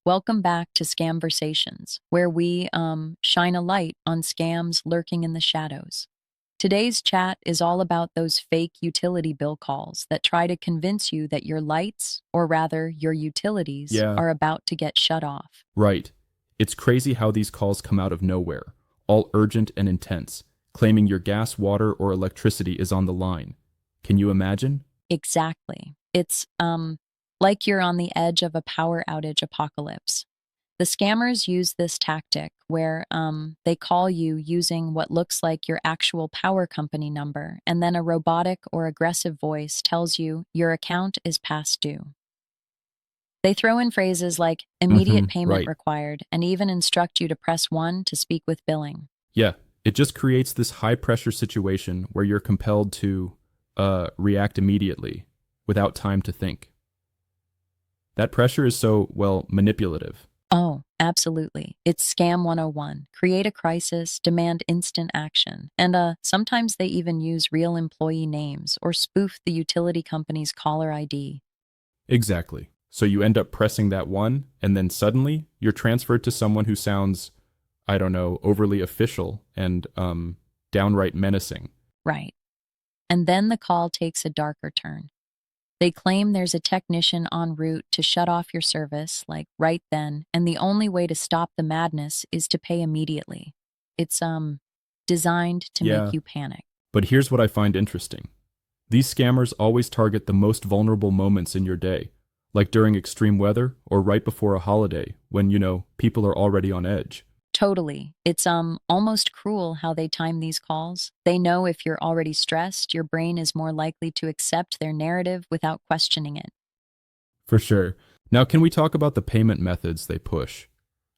Welcome back to Scamversations, where we shine a light on scams lurking in the shadows. Today's chat is all about those fake utility bill calls that try to convince you that your lights, or rather your utilities, Yeah, are about to get shut off. right. It's crazy how these calls come out of nowhere, all urgent and intense, claiming your gas, water, or electricity is on the line. Can you imagine? Exactly. It's like you're on the edge of a power outage apocalypse. The scammers use this tactic where they call you using what looks like your actual power company number, and then a robotic or aggressive voice tells you your account is past due. They throw in phrases like immediate payment Right. required and even instruct you to press 1 to speak with billing. Yeah, it just creates this high pressure situation where you're compelled to react immediately without time to think. That pressure is so, well, manipulative. Oh, absolutely. It's Scam 101. Create a crisis, demand instant action. And sometimes they even use real employee names or spoof the utility company's caller ID. Exactly. So you end up pressing that one, and then suddenly you're transferred to someone who sounds, I don't know, overly official and downright menacing. Right. And then the call takes a darker turn. They claim there's a technician en route to shut off your service, like right then, and the only way to stop the madness is to pay immediately. It's designed to make Yeah, you panic. but here's what I find interesting. These scammers always target the most vulnerable moments in your day, like during extreme weather or right before a holiday when, people are already on edge. Totally. It's almost cruel how they time these calls. They know if you're already stressed, your brain is more likely to accept their narrative without questioning it. For sure. Now, can we talk about the payment methods they push?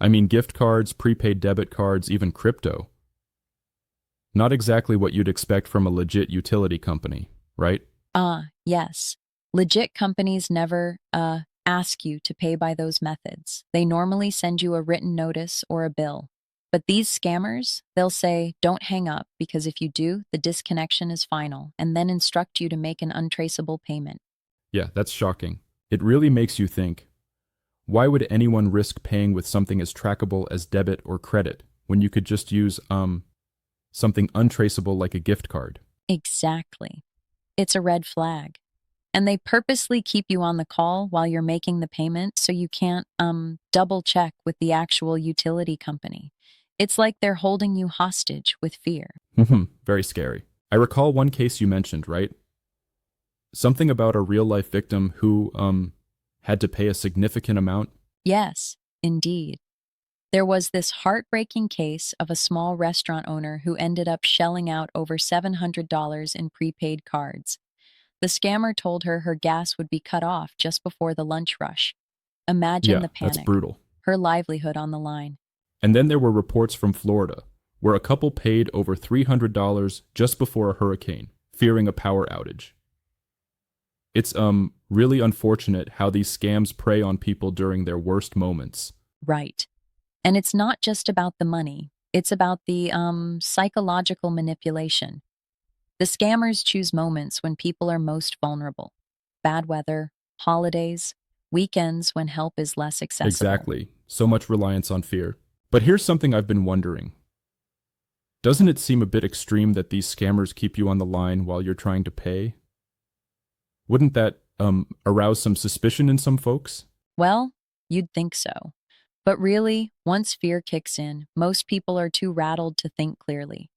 I mean, gift cards, prepaid debit cards, even crypto. Not exactly what you'd expect from a legit utility company, right? Yes. Legit companies never ask you to pay by those methods. They normally send you a written notice or a bill. But these scammers, they'll say, don't hang up because if you do, the disconnection is final, and then instruct you to make an untraceable payment. Yeah, that's shocking. It really makes you think, why would anyone risk paying with something as trackable as debit or credit when you could just use something untraceable like a gift card? Exactly. It's a red flag. And they purposely keep you on the call while you're making the payment so you can't double check with the actual utility company. It's like they're holding you hostage with fear. Very scary. I recall one case you mentioned, right? Something about a real life victim who had to pay a significant amount. Yes, indeed. There was this heartbreaking case of a small restaurant owner who ended up shelling out over $700 in prepaid cards. The scammer told her her gas would be cut off just before the lunch rush. Imagine Yeah, the that's panic, brutal. her livelihood on the line. And then there were reports from Florida where a couple paid over $300 just before a hurricane, fearing a power outage. It's really unfortunate how these scams prey on people during their worst moments. Right. And it's not just about the money, it's about the psychological manipulation. The scammers choose moments when people are most vulnerable: bad weather, holidays, weekends when help is less accessible. Exactly. So much reliance on fear. But here's something I've been wondering. Doesn't it seem a bit extreme that these scammers keep you on the line while you're trying to pay? Wouldn't that arouse some suspicion in some folks? Well, you'd think so. But really, once fear kicks in, most people are too rattled to think clearly.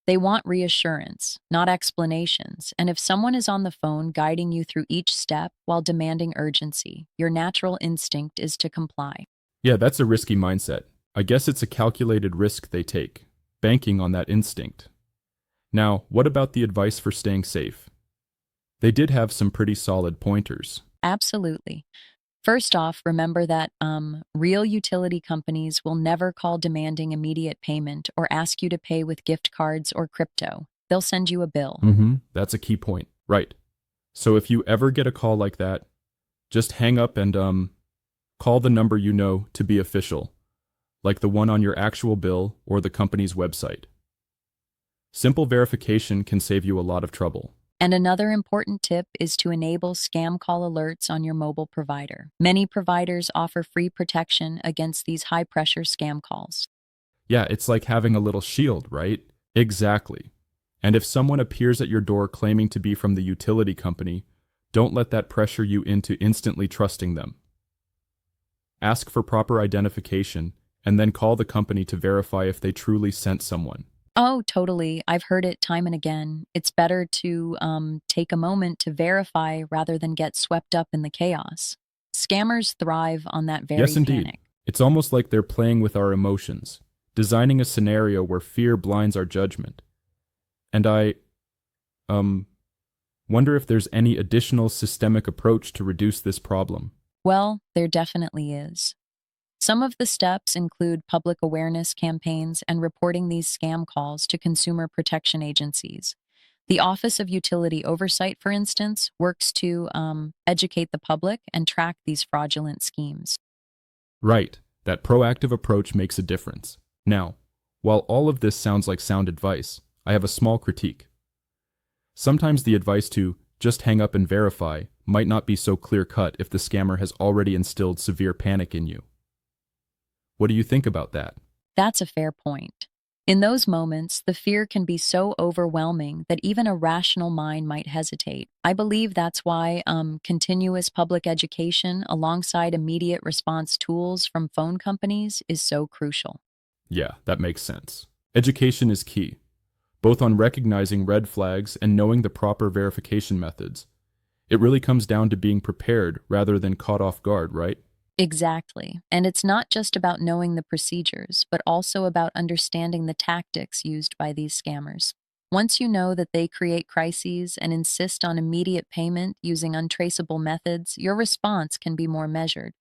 They want reassurance, not explanations, and if someone is on the phone guiding you through each step while demanding urgency, your natural instinct is to comply. Yeah, that's a risky mindset. I guess it's a calculated risk they take, banking on that instinct. Now, what about the advice for staying safe? They did have some pretty solid pointers. Absolutely. First off, remember that real utility companies will never call demanding immediate payment or ask you to pay with gift cards or crypto. They'll send you a bill. That's a key point. Right. So if you ever get a call like that, just hang up and call the number you know to be official, like the one on your actual bill or the company's website. Simple verification can save you a lot of trouble. And another important tip is to enable scam call alerts on your mobile provider. Many providers offer free protection against these high pressure scam calls. Yeah, it's like having a little shield, right? Exactly. And if someone appears at your door claiming to be from the utility company, don't let that pressure you into instantly trusting them. Ask for proper identification and then call the company to verify if they truly sent someone. Oh, totally. I've heard it time and again. It's better to take a moment to verify rather than get swept up in the chaos. Scammers thrive on that Yes, very indeed. panic. It's almost like they're playing with our emotions, designing a scenario where fear blinds our judgment. And I, um, wonder if there's any additional systemic approach to reduce this problem. Well, there definitely is. Some of the steps include public awareness campaigns and reporting these scam calls to consumer protection agencies. The Office of Utility Oversight, for instance, works to educate the public and track these fraudulent schemes. Right, that proactive approach makes a difference. Now, while all of this sounds like sound advice, I have a small critique. Sometimes the advice to just hang up and verify might not be so clear-cut if the scammer has already instilled severe panic in you. What do you think about that? That's a fair point. In those moments, the fear can be so overwhelming that even a rational mind might hesitate. I believe that's why continuous public education alongside immediate response tools from phone companies is so crucial. Yeah, that makes sense. Education is key, both on recognizing red flags and knowing the proper verification methods. It really comes down to being prepared rather than caught off guard, right? Exactly. And it's not just about knowing the procedures, but also about understanding the tactics used by these scammers. Once you know that they create crises and insist on immediate payment using untraceable methods, your response can be more measured.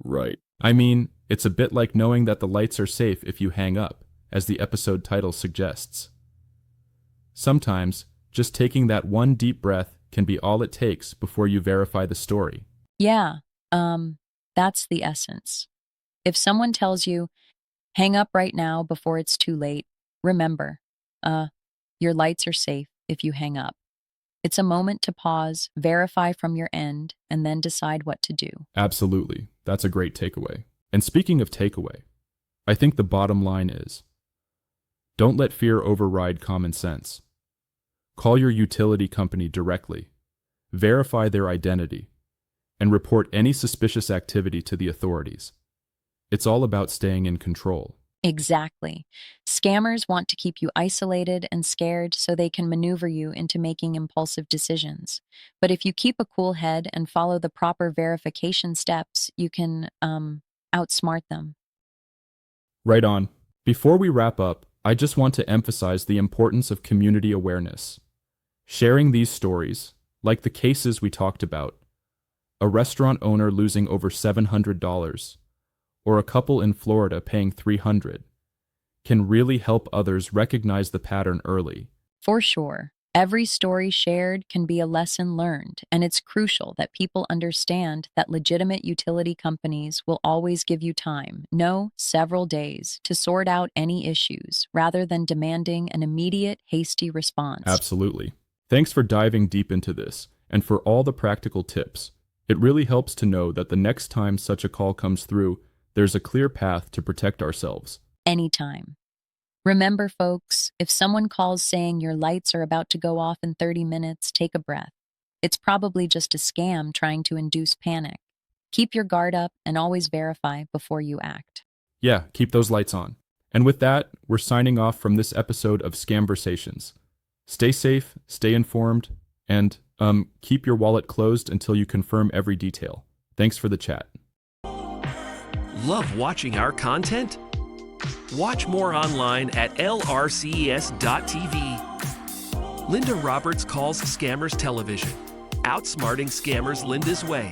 Right. I mean, it's a bit like knowing that the lights are safe if you hang up, as the episode title suggests. Sometimes, just taking that one deep breath can be all it takes before you verify the story. Yeah, that's the essence. If someone tells you, hang up right now before it's too late, remember, your lights are safe if you hang up. It's a moment to pause, verify from your end, and then decide what to do. Absolutely. That's a great takeaway. And speaking of takeaway, I think the bottom line is, don't let fear override common sense. Call your utility company directly, verify their identity, and report any suspicious activity to the authorities. It's all about staying in control. Exactly. Scammers want to keep you isolated and scared so they can maneuver you into making impulsive decisions. But if you keep a cool head and follow the proper verification steps, you can outsmart them. Right on. Before we wrap up, I just want to emphasize the importance of community awareness. Sharing these stories, like the cases we talked about, a restaurant owner losing over $700, or a couple in Florida paying $300, can really help others recognize the pattern early. For sure. Every story shared can be a lesson learned, and it's crucial that people understand that legitimate utility companies will always give you time, no, several days, to sort out any issues, rather than demanding an immediate, hasty response. Absolutely. Thanks for diving deep into this, and for all the practical tips. It really helps to know that the next time such a call comes through, there's a clear path to protect ourselves. Anytime. Remember, folks, if someone calls saying your lights are about to go off in 30 minutes, take a breath. It's probably just a scam trying to induce panic. Keep your guard up and always verify before you act. Yeah, keep those lights on. And with that, we're signing off from this episode of Scamversations. Stay safe, stay informed, and keep your wallet closed until you confirm every detail. Thanks for the chat. Love watching our content? Watch more online at lrces.tv. Linda Roberts calls scammers television, outsmarting scammers Linda's way.